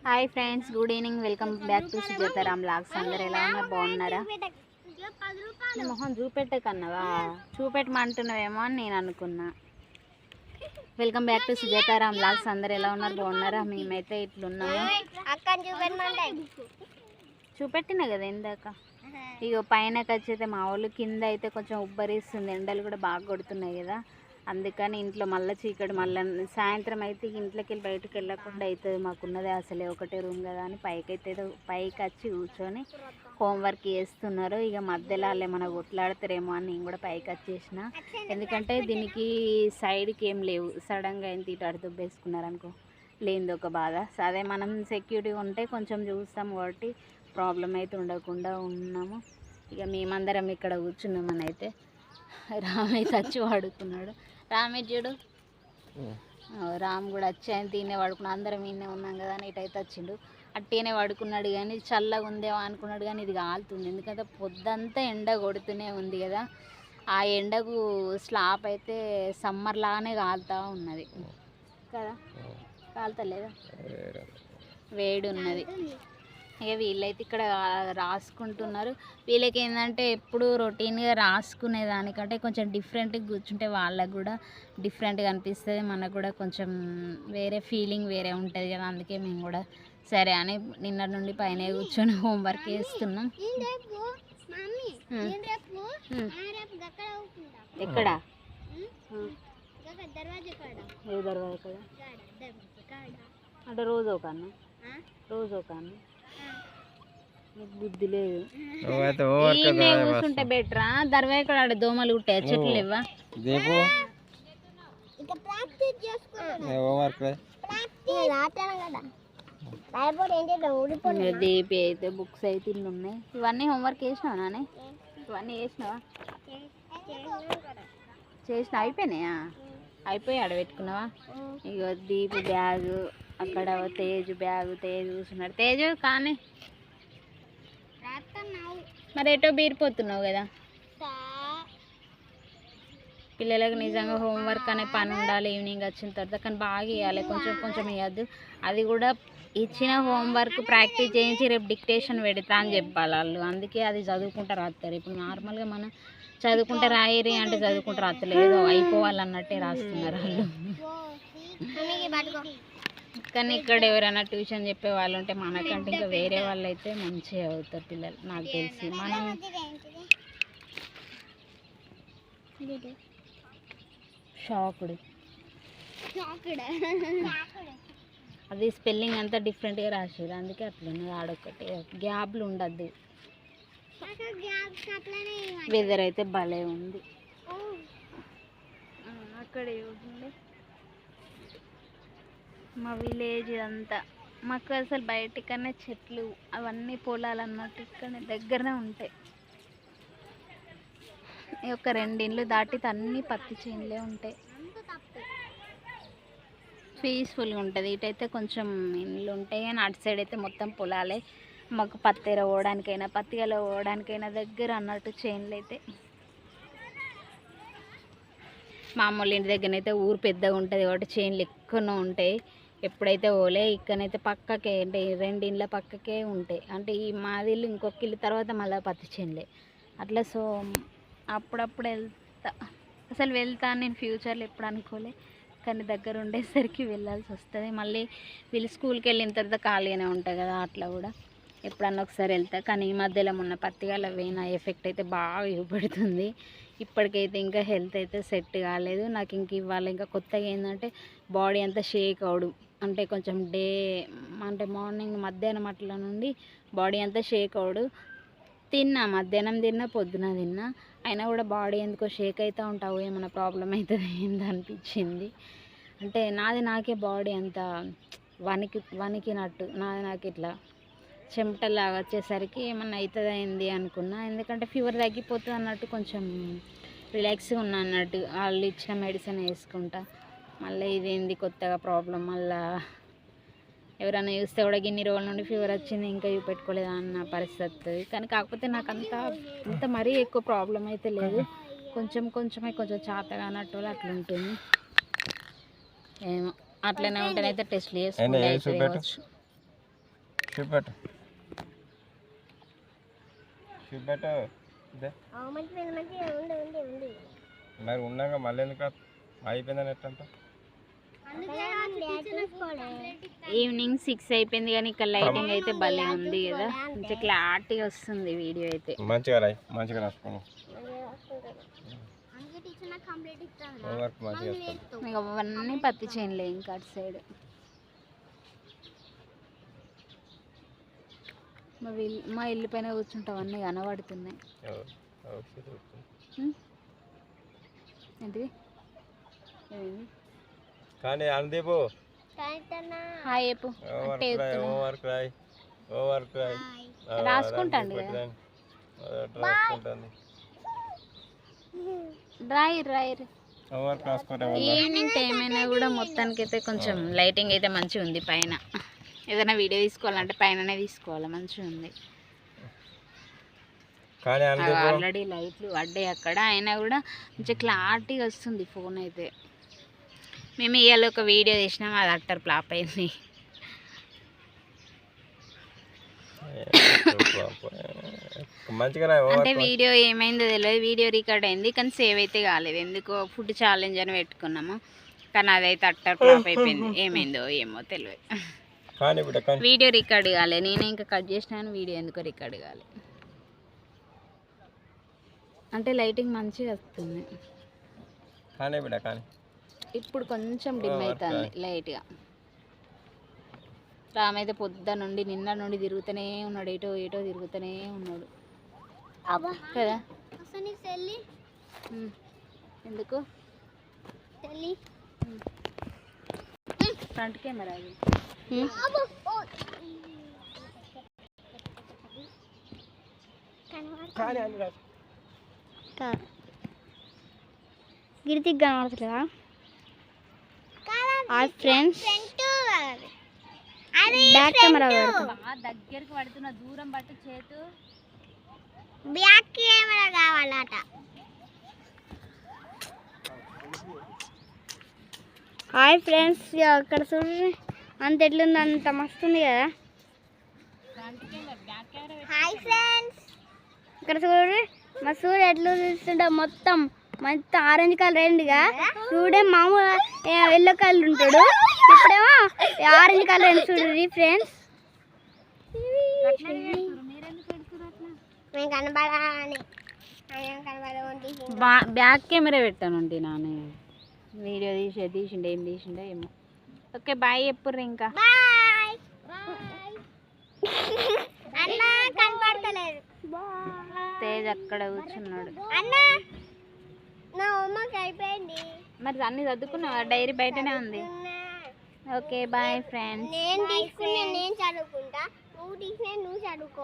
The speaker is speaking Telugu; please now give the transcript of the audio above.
Hi friends, good evening. Welcome back to Sujataram vlogs. అందరు ఎలా ఉన్నారు? బాగున్నారా? మొహం చూపెట్టకన్నావా? చూపెట్టమంటున్నావేమో అని నేను అనుకున్నా. Welcome back to Sujataram vlogs. అందరు ఎలా ఉన్నారు? బాగున్నారా? మేమైతే ఇట్లున్నాము. చూపెట్టినా కదా ఇందాక. ఇక పైనకి వచ్చైతే మా వాళ్ళు, కింద అయితే కొంచెం ఉబ్బరిస్తుంది, ఎండలు కూడా బాగా కొడుతున్నాయి కదా, అందుకని ఇంట్లో మళ్ళీ చీకటి, మళ్ళీ సాయంత్రం అయితే ఇంట్లోకి వెళ్ళి బయటకు వెళ్ళకుండా అవుతుంది. మాకున్నదే అసలే ఒకటే రూమ్ కదా అని పైకి వచ్చి కూర్చొని హోంవర్క్ చేస్తున్నారు. ఇక మధ్యలో వాళ్ళు ఏమైనా కొట్లాడతారేమో అని నేను కూడా పైకి వచ్చేసిన. ఎందుకంటే దీనికి సైడ్కి ఏం లేవు, సడన్గా ఎంత ఇటు అటు దుబ్బేసుకున్నారనుకో లేనిది ఒక బాధ. అదే మనం సెక్యూరిటీ ఉంటే కొంచెం చూస్తాం కాబట్టి ప్రాబ్లం అయితే ఉండకుండా ఉన్నాము. ఇక మేమందరం ఇక్కడ కూర్చున్నామని అయితే రామేష్ వచ్చి వాడుకున్నాడు. రామేష్ చూడు, రామ్ కూడా వచ్చి ఆయన తినే వాడుకున్నాడు. అందరం ఈయనే ఉన్నాం కదా అని ఇటైతే వచ్చిండు. అట్టేనే వాడుకున్నాడు. కానీ చల్లగా ఉందేమో అనుకున్నాడు, కానీ ఇది కాలుతుంది. ఎందుకంటే పొద్దంతా ఎండ కొడుతూనే ఉంది కదా, ఆ ఎండకు స్లాబ్ అయితే సమ్మర్ లాగానే కాలుతూ ఉన్నది కదా, కాలుతలేదా? వేడి ఉన్నది. ఇక వీళ్ళైతే ఇక్కడ రాసుకుంటున్నారు. వీళ్ళకి ఏంటంటే ఎప్పుడు రొటీన్గా రాసుకునే దానికంటే కొంచెం డిఫరెంట్గా కూర్చుంటే వాళ్ళకు కూడా డిఫరెంట్గా అనిపిస్తుంది, మనకు కూడా కొంచెం వేరే ఫీలింగ్ వేరే ఉంటుంది కదా. అందుకే మేము కూడా సరే అని నిన్న నుండి పైన కూర్చొని హోంవర్క్ చేస్తున్నాం. ఎక్కడ? ఏ దర్వాజా కదా అంటే రోజు ఒక అన్న, రోజు ఒక అన్న. బుద్ధి లేదు. కూర్చుంటే బెటరా? దర్వా ఇక్కడ ఆడ దోమలు కుట్టాయి, చెట్లు ఇవ్వ. దీపి అయితే బుక్స్ అయితే ఇన్ని ఉన్నాయి. ఇవన్నీ హోంవర్క్ చేసినావా నానే? ఇవన్నీ చేసినావా? చేసిన అయిపోయినాయా? అయిపోయి ఆడబెట్టుకున్నావా? ఇక దీపు బ్యాగు అక్కడ, తేజు బ్యాగు, తేజు కూర్చున్నాడు. తేజు కానీ మరి ఎటో బీరిపోతున్నావు కదా. పిల్లలకు నిజంగా హోంవర్క్ అనే పని ఉండాలి ఈవినింగ్ వచ్చిన తర్వాత, కానీ బాగా ఇవ్వాలి, కొంచెం కొంచెం ఇవ్వద్దు. అది కూడా ఇచ్చిన హోంవర్క్ ప్రాక్టీస్ చేయించి రేపు డిక్టేషన్ పెడతా అని చెప్పాలి వాళ్ళు. అందుకే అది చదువుకుంటూ రాస్తారు. ఇప్పుడు నార్మల్గా మనం చదువుకుంటే రాయరి అంటే చదువుకుంటూ రాస్తలేదు, అయిపోవాలన్నట్టే రాస్తున్నారు వాళ్ళు. కానీ ఇక్కడ ఎవరైనా ట్యూషన్ చెప్పే వాళ్ళు ఉంటే మనకంటే ఇంకా వేరే వాళ్ళు అయితే మంచిగా అవుతారు పిల్లలు, నాకు తెలిసి. మనం షాకుడు అది స్పెల్లింగ్ అంతా డిఫరెంట్గా రాసారు, అందుకే అట్లున్నది. ఆడొక్కటి గ్యాప్లు ఉండద్దు. వెదర్ అయితే భలే ఉంది. అక్కడే ఉంది మా విలేజ్ అంతా. మాకు అసలు బయటికన్నా చెట్లు అవన్నీ పొలాలు అన్నట్టు ఇక్కడ దగ్గరనే ఉంటాయి. ఈ యొక్క 2 ఇండ్లు దాటితే అన్నీ పత్తి చేనులే ఉంటాయి. పీస్ఫుల్గా ఉంటుంది. ఇటైతే కొంచెం ఇండ్లు ఉంటాయి, కానీ అటు సైడ్ అయితే మొత్తం పొలాలే. మాకు పత్తిర పోవడానికైనా పత్తిగల పోవడానికైనా దగ్గర అన్నట్టు చేనులు అయితే. మామూలు ఇంటి దగ్గరనైతే ఊరు పెద్దగా ఉంటుంది కాబట్టి చేనులు ఎక్కువనే ఉంటాయి. ఎప్పుడైతే పోలే, ఇక్కడనైతే పక్కకే అంటే 2 ఇండ్ల పక్కకే ఉంటాయి. అంటే ఈ మాది ఇల్లు ఇంకొక ఇల్లు తర్వాత మళ్ళీ పత్తి చేనులే అట్లా. సో అప్పుడప్పుడు వెళ్తా, అసలు వెళ్తా నేను ఫ్యూచర్లో ఎప్పుడు అనుకోలే, కానీ దగ్గర ఉండేసరికి వెళ్ళాల్సి వస్తుంది. మళ్ళీ వీళ్ళు స్కూల్కి వెళ్ళిన తర్వాత ఖాళీగానే ఉంటాయి కదా, అట్లా కూడా ఎప్పుడన్నా ఒకసారి వెళ్తా. కానీ ఈ మధ్యలో మొన్న పత్తిగాల వేయిన ఎఫెక్ట్ అయితే బాగా చూపెడుతుంది. ఇప్పటికైతే ఇంకా హెల్త్ అయితే సెట్ కాలేదు నాకు. ఇంక ఇవాళ ఇంకా కొత్తగా ఏంటంటే బాడీ అంతా షేక్ అవడు, అంటే కొంచెం అంటే మార్నింగ్ మధ్యాహ్నం అట్లా నుండి బాడీ అంతా షేక్ అవడు. తిన్నా, మధ్యాహ్నం తిన్నా, పొద్దున తిన్నా, అయినా కూడా బాడీ ఎందుకో షేక్ అవుతూ ఉంటావు. ఏమైనా ప్రాబ్లం అవుతుంది ఏంది అనిపించింది. అంటే నాకే బాడీ అంతా వణికినట్టు, నాకు ఇట్లా చెమటలాగా వచ్చేసరికి ఏమన్నా అవుతుంది అయింది అనుకున్నా. ఎందుకంటే ఫీవర్ తగ్గిపోతుంది అన్నట్టు కొంచెం రిలాక్స్గా ఉన్నా అన్నట్టు. వాళ్ళు ఇచ్చిన మెడిసిన్ వేసుకుంటా. మళ్ళీ ఇదేంది కొత్తగా ప్రాబ్లం, మళ్ళీ ఎవరైనా చూస్తే కూడా ఇన్ని రోజుల నుండి ఫీవర్ వచ్చింది ఇంకా చూపెట్టుకోలేదా అన్న పరిస్థితి. కానీ కాకపోతే నాకు అంత మరీ ఎక్కువ ప్రాబ్లం అయితే లేదు, కొంచెమే కొంచెం చేతగా అన్నట్టు అట్లా ఉంటుంది. ఏమో అట్లనే ఉంటేనైతే టెస్ట్లు చూపెట్టు చేసుకోవచ్చు. చూపెట్టు చూపెట్టు మరి ఉన్నాక మళ్ళీ ఎందుకు అయిపోయిందని ఎట్లంట ఈవినింగ్ 6 అయిపోయింది కానీ ఇక్కడ లైటింగ్ అయితే భలే ఉంది కదా, మంచి క్లారిటీగా వస్తుంది వీడియో అయితే. మంచిగా రాయి, మంచిగా రాసుకున్నాం. మీకు అవన్నీ పత్తి చేనులే ఇంకా అటు సైడ్. మా ఇల్లు పైన కూర్చుంటాం అన్నీ కనబడుతున్నాయి. ఏంటిది కానీ అందీపు హాయ్ చెప్పు. రాసుకుంటాండి కదా, రాయి. ఈవినింగ్ టైం అయినా కూడా మొత్తానికి అయితే కొంచెం లైటింగ్ అయితే మంచిగా ఉంది. పైన ఏదైనా వీడియో తీసుకోవాలంటే పైననే తీసుకోవాలి, మంచిగా ఉంది. ఆల్రెడీ లైట్లు పడ్డాయి అక్కడ, అయినా కూడా మంచిగా క్లారిటీగా వస్తుంది ఫోన్ అయితే. మేము ఇవాళ ఒక వీడియో తీసినాం, అది అట్టర్ ఫ్లాప్ అయింది. అంటే వీడియో ఏమైందో తెలియదు, వీడియో రికార్డ్ అయింది కానీ సేవ్ అయితే కాలేదు. ఎందుకో ఫుడ్ ఛాలెంజ్ అని పెట్టుకున్నాము కానీ అదైతే అట్టర్ ఫ్లాప్ అయిపోయింది. ఏమైందో ఏమో తెలియదు, వీడియో రికార్డ్ కాలేదు. నేనే ఇంకా కట్ చేసినాను, వీడియో ఎందుకో రికార్డ్ కాలేదు. అంటే లైటింగ్ మంచిగా వస్తుంది, ఇప్పుడు కొంచెం డిమ్ అవుతుంది లైట్గా. రామైతే పొద్దు నుండి నిన్న నుండి తిరుగుతూనే ఉన్నాడు, ఏటో తిరుగుతూనే ఉన్నాడు కదా. ఎందుకు ఫ్రంట్ కెమెరా అది గిరితికి కనబడతలేదా? హాయ్ ఫ్రెండ్స్, బ్యాక్ కెమెరా దగ్గరికి పడుతున్న దూరం బట్టి చేతు బ్యాక్ కెమెరా కావాలట. హాయ్ ఫ్రెండ్స్, అక్కడ చూడండి అంత ఎట్లుంది, అంత మస్తు ఉంది కదా. హాయ్ ఫ్రెండ్స్, ఇక్కడ చూడండి మా సూర్యుడు ఎట్లా చూస్తుంటా, మొత్తం ఆరెంజ్ కలర్ అయిందిగా. చూడే మామూలు ఎల్లో కలర్ ఉంటాడు, ఇప్పుడేమో ఆరెంజ్ కలర్ అయింది చూడండి ఫ్రెండ్స్. బ్యాక్ కెమెరా పెట్టానండి నాన్న, వీడియో తీసిండే ఏం తీసిండే ఏమో. ఓకే బాయ్ చెప్పుర్రు. ఇంకా తేజ్ అక్కడ కూర్చున్నాడు. మరి అన్ని చదువుకున్నావా? డైరీ బయటనే ఉంది. Okay bye friends. నేను చదువుకుంటా, నువ్వు చదువుకో.